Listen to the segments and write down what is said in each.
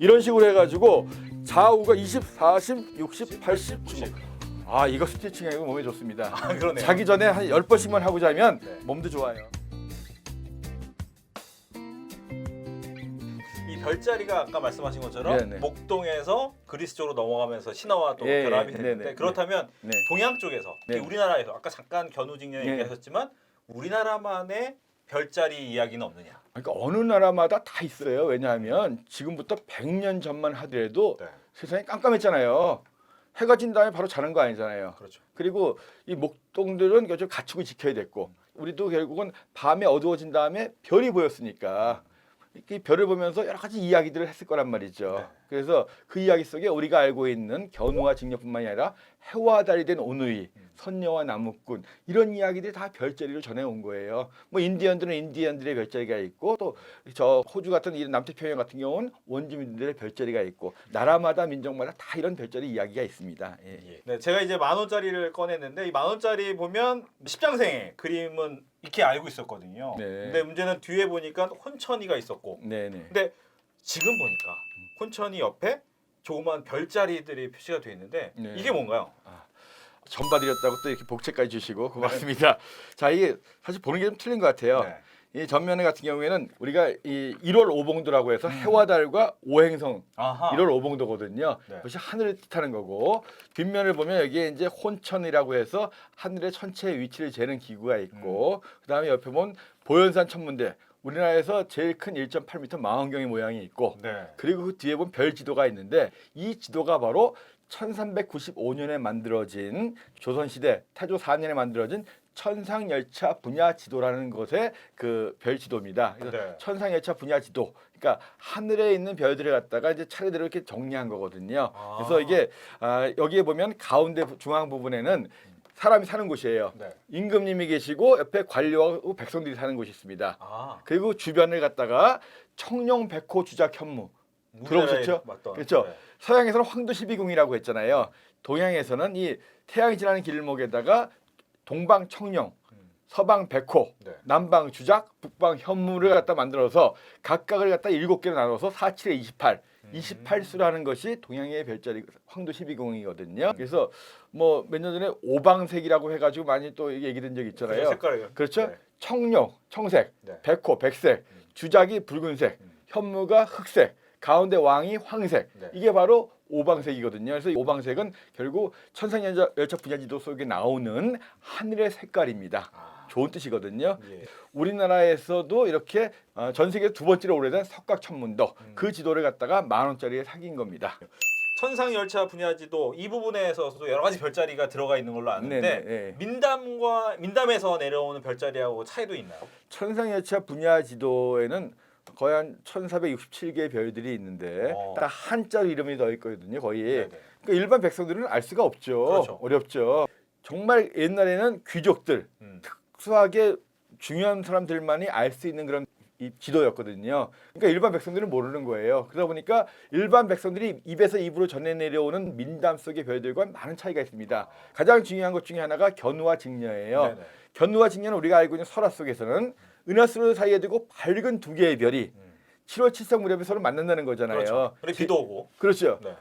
이런 식으로 해가지고 좌우가 20, 40, 60, 80, 90. 아 이거 스트레칭하고 몸에 좋습니다. 아, 그러네요. 자기 전에 한 10번씩만 하고 자면 네. 몸도 좋아요. 이 별자리가 아까 말씀하신 것처럼 네네. 목동에서 그리스 쪽으로 넘어가면서 신화와 또 예, 결합이 예, 됐는데 네네. 그렇다면 네. 동양 쪽에서 네. 우리나라에서 아까 잠깐 견우직녀 네. 얘기하셨지만 우리나라만의 별자리 이야기는 없느냐? 그러니까 어느 나라마다 다 있어요. 왜냐하면 지금부터 100년 전만 하더라도 네, 세상이 깜깜했잖아요. 해가 진 다음에 바로 자는 거 아니잖아요. 그렇죠. 그리고 이 목동들은 좀 갖추고 지켜야 됐고 우리도 결국은 밤에 어두워진 다음에 별이 보였으니까 이 별을 보면서 여러 가지 이야기들을 했을 거란 말이죠. 네. 그래서 그 이야기 속에 우리가 알고 있는 견우와 직녀뿐만이 아니라 해와 달이 된 오누이, 선녀와 나무꾼 이런 이야기들이 다 별자리를 전해온 거예요. 뭐 인디언들은 인디언들의 별자리가 있고 또 저 호주 같은 이런 남태평양 같은 경우는 원주민들의 별자리가 있고 나라마다 민족마다 다 이런 별자리 이야기가 있습니다. 예. 예. 네, 제가 이제 10,000원짜리를 꺼냈는데 이 10,000원짜리 보면 십장생의 그림은 이렇게 알고 있었거든요. 네. 근데 문제는 뒤에 보니까 혼천이가 있었고 네네. 근데 지금 보니까 혼천이 옆에 조그만 별자리들이 표시가 되어 있는데 네. 이게 뭔가요? 전봐드렸다고 또 이렇게 복채까지 주시고 고맙습니다. 자 이게 사실 보는 게 좀 틀린 것 같아요. 네. 이 전면에 같은 경우에는 우리가 이 1월 오봉도라고 해서 해와 달과 오행성 아하. 1월 오봉도거든요. 네. 그것이 하늘을 뜻하는 거고 뒷면을 보면 여기에 이제 혼천이라고 해서 하늘의 천체의 위치를 재는 기구가 있고 그다음에 옆에 보면 보현산 천문대 우리나라에서 제일 큰 1.8m 망원경의 모양이 있고 네. 그리고 그 뒤에 보면 별 지도가 있는데 이 지도가 바로 1395년에 만들어진 조선시대 태조 4년에 만들어진 천상열차 분야 지도라는 것의 그 별 지도입니다. 그래서 네. 천상열차 분야 지도. 그러니까 하늘에 있는 별들을 갖다가 이제 차례대로 이렇게 정리한 거거든요. 아. 그래서 이게 여기에 보면 가운데 중앙 부분에는 사람이 사는 곳이에요. 네. 임금님이 계시고 옆에 관료하고 백성들이 사는 곳이 있습니다. 아. 그리고 주변을 갖다가 청룡, 백호, 주작, 현무 들어보셨죠? 맞던. 그렇죠. 네. 서양에서는 황도십이궁이라고 했잖아요. 동양에서는 이 태양이 지나는 길목에다가 동방 청룡, 서방 백호, 네. 남방 주작, 북방 현무를 갖다 만들어서 각각을 갖다 7개로 나눠서 4, 7에 28, 28수라는 것이 동양의 별자리 황도십이궁이거든요. 그래서 뭐 몇 년 전에 오방색이라고 해가지고 많이 또 얘기된 적이 있잖아요. 색깔이 그렇죠? 네. 청룡, 청색, 네. 백호, 백색, 주작이 붉은색, 현무가 흑색, 가운데 왕이 황색. 네. 이게 바로 오방색이거든요. 그래서 이 오방색은 결국 천상열차 분야지도 속에 나오는 하늘의 색깔입니다. 아. 좋은 뜻이거든요. 예. 우리나라에서도 이렇게 전 세계 두 번째로 오래된 석각천문도 그 지도를 갖다가 10,000원짜리에 사귄 겁니다. 천상열차 분야지도 이 부분에서도 여러 가지 별자리가 들어가 있는 걸로 아는데 네네, 네. 민담에서 내려오는 별자리하고 차이도 있나요? 천상열차 분야지도에는 거의 한 1467개의 별들이 있는데 딱 한자로 이름이 더 있거든요. 거의. 네네. 그러니까 일반 백성들은 알 수가 없죠. 그렇죠. 어렵죠. 정말 옛날에는 귀족들, 특수하게 중요한 사람들만이 알 수 있는 그런 이 지도였거든요. 그러니까 일반 백성들은 모르는 거예요. 그러다 보니까 일반 백성들이 입에서 입으로 전해 내려오는 민담 속의 별들과 많은 차이가 있습니다. 가장 중요한 것 중에 하나가 견우와 직녀예요. 네네. 견우와 직녀는 우리가 알고 있는 설화 속에서는 은하수 사이에 두고 밝은 두 개의 별이 7월 7성 무렵에 서로 만난다는 거잖아요. 그렇죠. 그리고 비도 오고. 그렇죠. 네.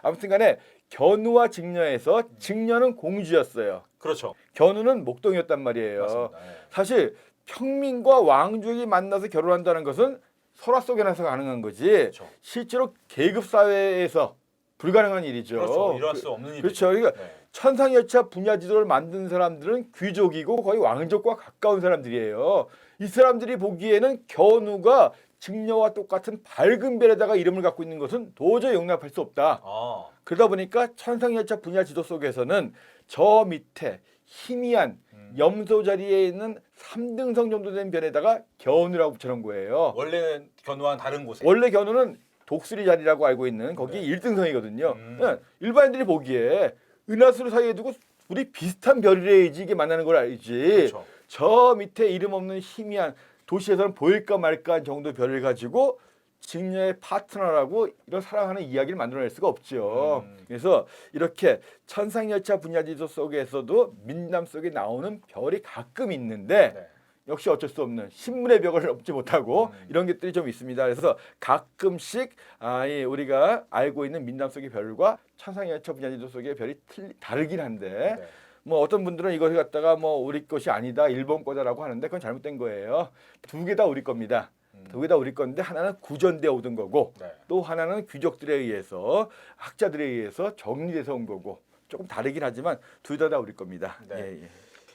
아무튼간에 견우와 직녀에서 직녀는 공주였어요. 그렇죠. 견우는 목동이었단 말이에요. 맞습니다. 네. 사실 평민과 왕족이 만나서 결혼한다는 것은 설화 속에나서 가능한 거지. 그렇죠. 실제로 계급 사회에서 불가능한 일이죠. 그렇죠. 일어날 수 없는 일이죠. 그렇죠. 그러니까 네. 천상열차 분야 지도를 만든 사람들은 귀족이고 거의 왕족과 가까운 사람들이에요. 이 사람들이 보기에는 견우가 직녀와 똑같은 밝은 별에다가 이름을 갖고 있는 것은 도저히 용납할 수 없다. 아. 그러다 보니까 천상열차 분야 지도 속에서는 저 밑에 희미한 염소 자리에 있는 3등성 정도 된 별에다가 견우라고 붙여놓은 거예요. 원래는 견우와는 다른 곳에. 원래 견우는 독수리 자리라고 알고 있는 거기 1등성이거든요. 일반인들이 보기에 은하수를 사이에 두고 우리 비슷한 별이래야지 이게 만나는 걸 알지. 그렇죠. 저 밑에 이름 없는 희미한 도시에서는 보일까 말까 정도 별을 가지고 직녀의 파트너라고 이런 사랑하는 이야기를 만들어낼 수가 없죠. 그래서 이렇게 천상열차 분야지도 속에서도 민담 속에 나오는 별이 가끔 있는데 네. 역시 어쩔 수 없는 신문의 벽을 넘지 못하고 이런 것들이 좀 있습니다. 그래서 가끔씩 우리가 알고 있는 민담 속의 별과 천상열차 분야지도 속의 별이 다르긴 한데 네. 뭐 어떤 분들은 이걸 갖다가 뭐 우리 것이 아니다 일본 거다라고 하는데 그건 잘못된 거예요. 두 개 다 우리 겁니다. 두 개 다 우리 건데 하나는 구전되어 오던 거고 네. 또 하나는 귀족들에 의해서 학자들에 의해서 정리돼서 온 거고 조금 다르긴 하지만 둘 다 우리 겁니다. 네. 예, 예.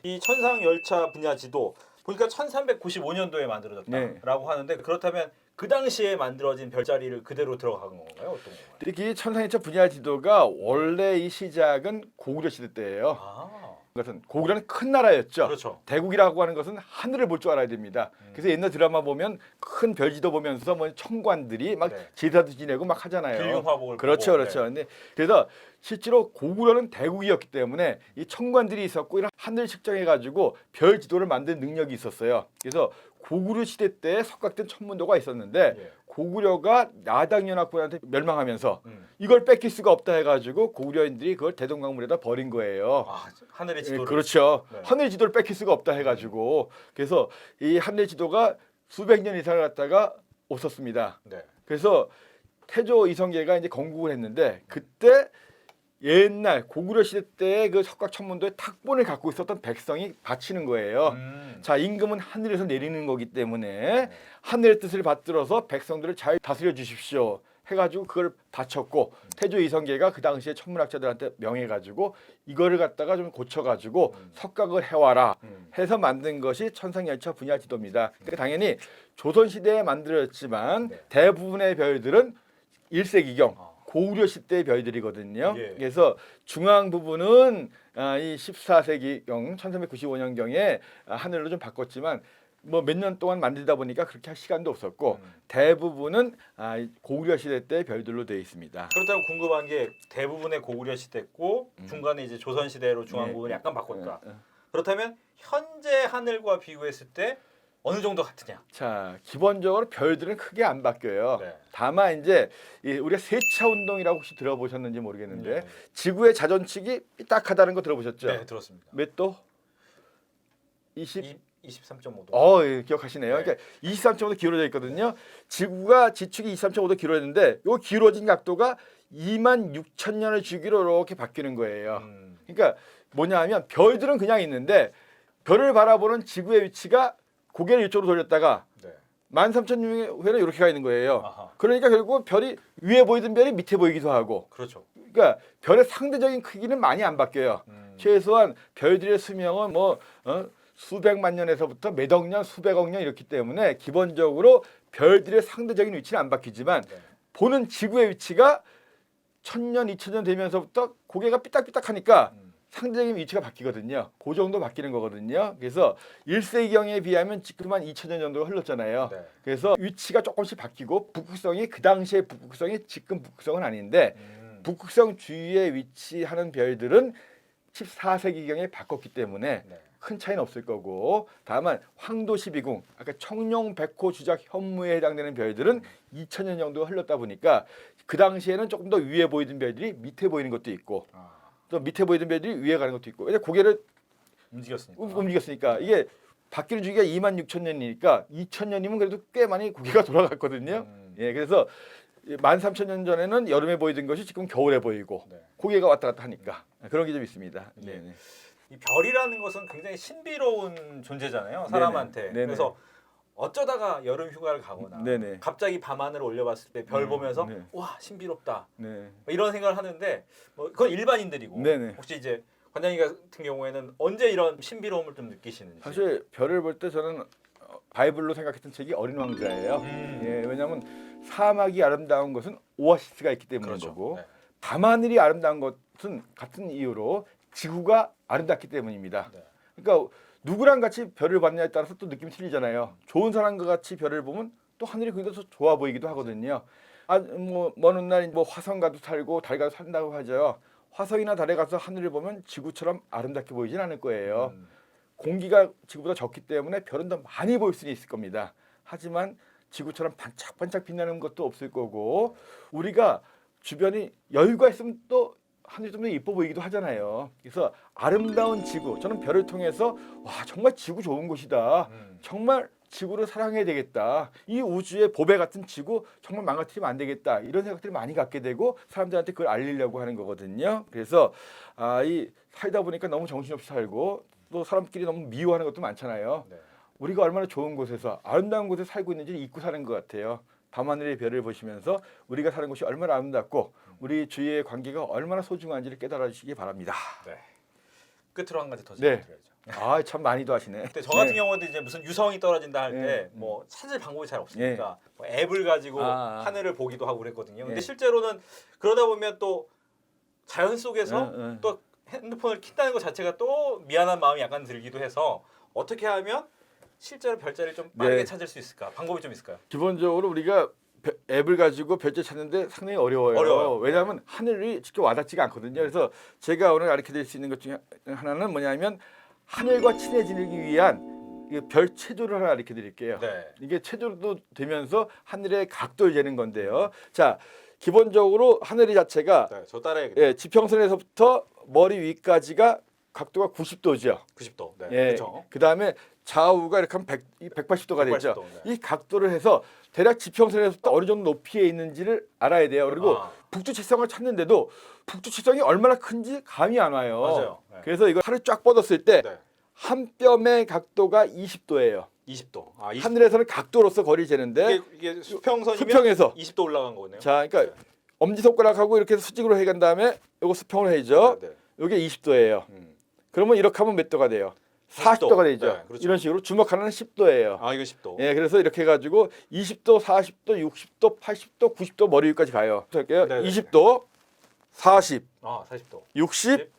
이 천상 열차 분야 지도 보니까 1395년도에 만들어졌다라고 하는데 그렇다면 그 당시에 만들어진 별자리를 그대로 들어간 건가요? 어떤 건가요? 이렇게 천상열차 분야 지도가 원래 이 시작은 고구려 시대 때예요. 아, 그것은 고구려는 큰 나라였죠. 그렇죠. 대국이라고 하는 것은 하늘을 볼 줄 알아야 됩니다. 그래서 옛날 드라마 보면 큰 별지도 보면서 뭐 청관들이 막 네. 제사도 지내고 막 하잖아요. 길흉화복을 그렇죠, 보고, 그렇죠. 네. 근데 그래서 실제로 고구려는 대국이었기 때문에 이 청관들이 있었고 이런 하늘 측정해가지고 별 지도를 만드는 능력이 있었어요. 그래서 고구려 시대 때 석각된 천문도가 있었는데 예. 고구려가 야당연합군한테 멸망하면서 음. 이걸 뺏길 수가 없다 해가지고 고구려인들이 그걸 대동강물에다 버린 거예요. 아, 하늘의 예, 지도를. 그렇죠. 네. 하늘 지도를 뺏길 수가 없다 해가지고 그래서 이 하늘 지도가 수백 년 이상을 갖다가 없었습니다. 네. 그래서 태조 이성계가 이제 건국을 했는데 그때 옛날 고구려 시대 때의 그 석각천문도의 탁본을 갖고 있었던 백성이 바치는 거예요. 자, 임금은 하늘에서 내리는 거기 때문에 하늘의 뜻을 받들어서 백성들을 잘 다스려 주십시오. 해가지고 그걸 바쳤고 태조 이성계가 그 당시에 천문학자들한테 명해가지고 이거를 갖다가 좀 고쳐가지고 석각을 해와라 해서 만든 것이 천상열차 분야지도입니다. 그러니까 당연히 조선 시대에 만들어졌지만 네. 대부분의 별들은 1세기경 아. 고구려 시대의 별들이거든요. 예. 그래서 중앙 부분은 이 14세기경 1395년경에 하늘로 좀 바꿨지만 뭐 몇 년 동안 만들다 보니까 그렇게 할 시간도 없었고 대부분은 고구려 시대 때 별들로 되어 있습니다. 그렇다면 궁금한 게 대부분의 고구려 시대고 중간에 이제 조선 시대로 중앙 네. 부분을 약간 바꿨다. 네. 그렇다면 현재 하늘과 비교했을 때 어느 정도 같으냐? 자, 기본적으로 별들은 크게 안 바뀌어요. 네. 다만 이제 우리가 세차 운동이라고 혹시 들어보셨는지 모르겠는데 네. 지구의 자전축이 삐딱하다는 거 들어보셨죠? 네, 들었습니다. 몇 도? 20. 23.5도. 예, 기억하시네요. 네. 그러니까 23.5도 기울어져 있거든요. 지구가 지축이 23.5도 기울어졌는데 요 기울어진 각도가 26,000년의 주기로 이렇게 바뀌는 거예요. 그러니까 뭐냐하면 별들은 그냥 있는데 별을 바라보는 지구의 위치가 고개를 이쪽으로 돌렸다가 네. 13,000년회는 이렇게 가 있는 거예요. 아하. 그러니까 결국 별이 위에 보이던 별이 밑에 보이기도 하고 그렇죠. 그러니까 별의 상대적인 크기는 많이 안 바뀌어요. 최소한 별들의 수명은 뭐 수백만 년에서부터 몇억 년, 수백억 년 이렇기 때문에 기본적으로 별들의 상대적인 위치는 안 바뀌지만 네. 보는 지구의 위치가 1000년, 2000년 되면서부터 고개가 삐딱삐딱하니까 상대적인 위치가 바뀌거든요. 그 정도 바뀌는 거거든요. 그래서 1세기경에 비하면 지금 한 2000년 정도가 흘렀잖아요. 네. 그래서 위치가 조금씩 바뀌고 북극성이 그 당시의 북극성이 지금 북극성은 아닌데 북극성 주위에 위치하는 별들은 14세기경에 바꿨기 때문에 네. 큰 차이는 없을 거고 다만 황도 12궁 아까 청룡, 백호, 주작, 현무에 해당되는 별들은 2000년 정도가 흘렀다 보니까 그 당시에는 조금 더 위에 보이던 별들이 밑에 보이는 것도 있고 또 밑에 보이던 별들이 위에 가는 것도 있고. 왜냐면 고개를 움직였으니까 이게 바뀌는 주기가 26,000년이니까 2000년이면 그래도 꽤 많이 고개가 돌아갔거든요. 예, 그래서 13,000년 전에는 여름에 보이던 것이 지금 겨울에 보이고 네. 고개가 왔다 갔다 하니까 그런 게 좀 있습니다. 예. 네. 이 별이라는 것은 굉장히 신비로운 존재잖아요. 사람한테. 네네. 그래서 어쩌다가 여름 휴가를 가거나 네네. 갑자기 밤하늘을 올려봤을 때 별 보면서 네. 와 신비롭다 네. 이런 생각을 하는데 뭐 그건 일반인들이고 네네. 혹시 이제 관장님 같은 경우에는 언제 이런 신비로움을 좀 느끼시는지. 사실 별을 볼 때 저는 바이블로 생각했던 책이 어린 왕자예요. 예, 왜냐하면 사막이 아름다운 것은 오아시스가 있기 때문인 그렇죠. 거고 네. 밤하늘이 아름다운 것은 같은 이유로 지구가 아름답기 때문입니다. 네. 그러니까 누구랑 같이 별을 봤냐에 따라서 또 느낌이 틀리잖아요. 좋은 사람과 같이 별을 보면 또 하늘이 굉장히 더 좋아 보이기도 하거든요. 뭐 먼 훗날 뭐 화성 가도 살고 달 가도 산다고 하죠. 화성이나 달에 가서 하늘을 보면 지구처럼 아름답게 보이진 않을 거예요. 공기가 지구보다 적기 때문에 별은 더 많이 보일 수는 있을 겁니다. 하지만 지구처럼 반짝반짝 빛나는 것도 없을 거고 우리가 주변이 여유가 있으면 또 하늘이 좀 더 이뻐 보이기도 하잖아요. 그래서 아름다운 지구, 저는 별을 통해서 와 정말 지구 좋은 곳이다. 정말 지구를 사랑해야 되겠다. 이 우주의 보배 같은 지구 정말 망가뜨리면 안 되겠다. 이런 생각들을 많이 갖게 되고 사람들한테 그걸 알리려고 하는 거거든요. 그래서 이 살다 보니까 너무 정신없이 살고 또 사람끼리 너무 미워하는 것도 많잖아요. 네. 우리가 얼마나 좋은 곳에서 아름다운 곳에 살고 있는지를 잊고 사는 것 같아요. 밤하늘의 별을 보시면서 우리가 사는 곳이 얼마나 아름답고 우리 주위의 관계가 얼마나 소중한지를 깨달아 주시기 바랍니다. 네. 끝으로 한 가지 더 네. 질문드려야죠. 참 많이도 하시네. 근데 저 같은 네. 경우도 이제 무슨 유성이 떨어진다 할 때 네. 뭐 찾을 방법이 잘 없으니까 뭐 앱을 가지고 하늘을 보기도 하고 그랬거든요. 근데 네. 실제로는 그러다 보면 또 자연 속에서 네. 또 핸드폰을 킨다는 것 자체가 또 미안한 마음이 약간 들기도 해서 어떻게 하면 실제로 별자리를 좀 빠르게 네. 찾을 수 있을까? 방법이 좀 있을까요? 기본적으로 우리가 앱을 가지고 별자 찾는데 상당히 어려워요. 어려워요. 왜냐하면 하늘이 직접 와닿지가 않거든요. 그래서 제가 오늘 가르쳐드릴 수 있는 것 중에 하나는 뭐냐면 하늘과 친해지기 위한 별 체조를 하나 가르쳐드릴게요. 네. 이게 체조도 되면서 하늘의 각도를 재는 건데요. 자, 기본적으로 하늘이 자체가 네, 저 따라야겠네요. 예, 지평선에서부터 머리 위까지가 각도가 90도죠. 90도. 네. 예. 그렇죠. 그다음에 좌우가 이렇게 하면 180도가 되죠. 180도, 네. 이 각도를 해서 대략 지평선에서부터 어느 정도 높이에 있는지를 알아야 돼요. 그리고 아. 북두칠성을 찾는데도 북두칠성이 얼마나 큰지 감이 안 와요. 맞아요. 네. 그래서 이거 하늘 쫙 뻗었을 때 네. 한 뼘의 각도가 20도예요. 20도. 아, 20도. 하늘에서는 각도로서 거리 재는데 이게 수평선이면 수평에서 20도 올라간 거네요. 자, 그러니까 네. 엄지손가락하고 이렇게 해서 수직으로 해간 다음에 요거 수평으로 해죠. 네, 네. 요게 20도예요. 그러면 이렇게 하면 몇 도가 돼요? 40도. 40도가 되죠. 네, 그렇죠. 이런 식으로 주먹 하나는 10도예요. 아, 이거 10도. 예, 그래서 이렇게 해가지고 20도, 40도, 60도, 80도, 90도 머리 위까지 가요. 할게요. 네네. 20도, 40, 아, 40도. 60,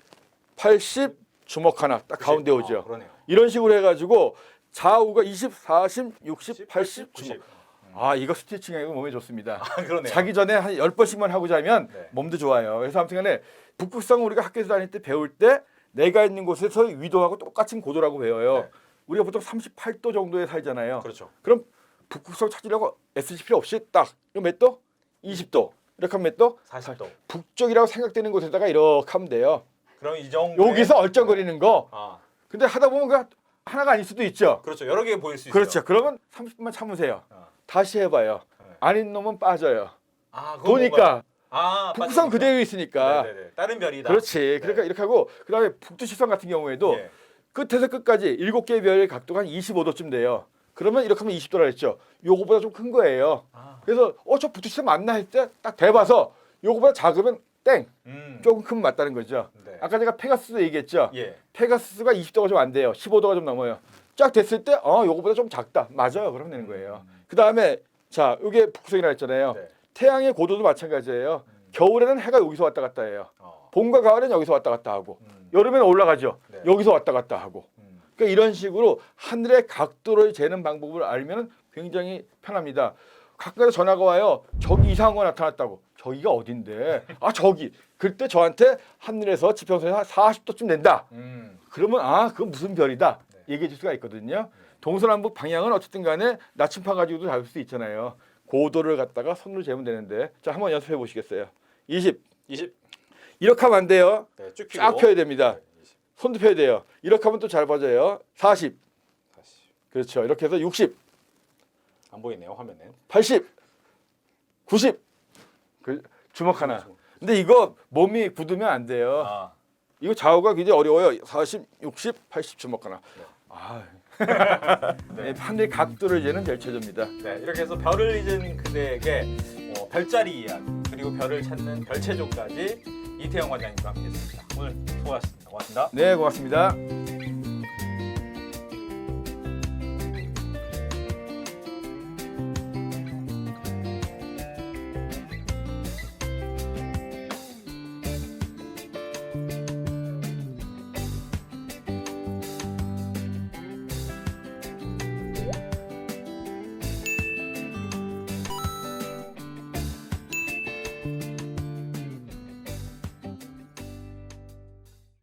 80 주먹 하나 딱 가운데 오죠. 그러네요. 이런 식으로 해가지고 좌우가 20, 40, 60, 80 90. 주먹. 아, 이거 스트레칭하고 몸에 좋습니다. 아, 그러네요. 자기 전에 한 10번씩만 하고 자면 네. 몸도 좋아요. 그래서 아무튼간에 북극성 우리가 학교에서 다닐 때 배울 때 내가 있는 곳에서 위도하고 똑같은 고도라고 배워요. 네. 우리가 보통 38도 정도에 살잖아요. 그렇죠. 그럼 북극성 찾으려고 애쓰실 필요 없이 딱 이거 몇 도? 20도. 이렇게 하면 몇 도? 40도. 북쪽이라고 생각되는 곳에다가 이렇게 하면 돼요. 그럼 이 정도 여기서 얼쩡거리는 거. 아, 근데 하다 보면 그 하나가 아닐 수도 있죠. 그렇죠. 여러 개 보일 수 있어요. 그렇죠. 그러면 30분만 참으세요. 다시 해봐요. 네. 아닌 놈은 빠져요. 아, 그거 보니까 뭔가- 아, 북극성 빠지니까. 그대로 있으니까. 네네네. 다른 별이다. 그렇지. 네. 그러니까 이렇게 하고 그다음에 북두칠성 같은 경우에도 예. 끝에서 끝까지 7개의 별의 각도가 한 25도쯤 돼요. 그러면 이렇게 하면 20도라 했죠. 요거보다 좀 큰 거예요. 아. 그래서 저 북두칠성 맞나 할 때 딱 대봐서 요거보다 작으면 땡. 조금 크면 맞다는 거죠. 네. 아까 제가 페가수스 얘기했죠. 예. 페가수스가 20도가 좀 안 돼요. 15도가 좀 넘어요. 쫙 됐을 때 요거보다 좀 작다. 맞아요. 그러면 되는 거예요. 그다음에 자, 요게 북극성이라 했잖아요. 네. 태양의 고도도 마찬가지예요. 겨울에는 해가 여기서 왔다 갔다 해요. 어. 봄과 가을엔 여기서 왔다 갔다 하고 여름에는 올라가죠. 네. 여기서 왔다 갔다 하고. 그러니까 이런 식으로 하늘의 각도를 재는 방법을 알면 굉장히 편합니다. 가끔가다 전화가 와요. 저기 이상한 거 나타났다고. 저기가 어딘데? 아, 저기. 그때 저한테 하늘에서 지평선에서 한 40도쯤 된다. 그러면 그건 무슨 별이다. 얘기해 줄 수가 있거든요. 동서남북 방향은 어쨌든 간에 나침반 가지고도 잡을 수 있잖아요. 고도를 갖다가 손으로 재면 되는데. 자, 한번 연습해 보시겠어요? 20. 20. 이렇게 하면 안 돼요. 네, 쭉 쫙 펴고. 펴야 됩니다. 네, 20. 손도 펴야 돼요. 이렇게 하면 또 잘 빠져요. 40. 40. 그렇죠. 이렇게 해서 60, 안 보이네요, 화면에. 80, 90. 주먹 하나. 근데 이거 몸이 굳으면 안 돼요. 아. 이거 좌우가 굉장히 어려워요. 40, 60, 80 주먹 하나. 네, 하늘의 각도를 재는 별체조입니다. 네, 이렇게 해서 별을 잊은 그대에게 별자리 이야기 그리고 별을 찾는 별체조까지 이태영 관장님과 함께했습니다. 오늘 수고하셨습니다. 고맙습니다. 네, 고맙습니다.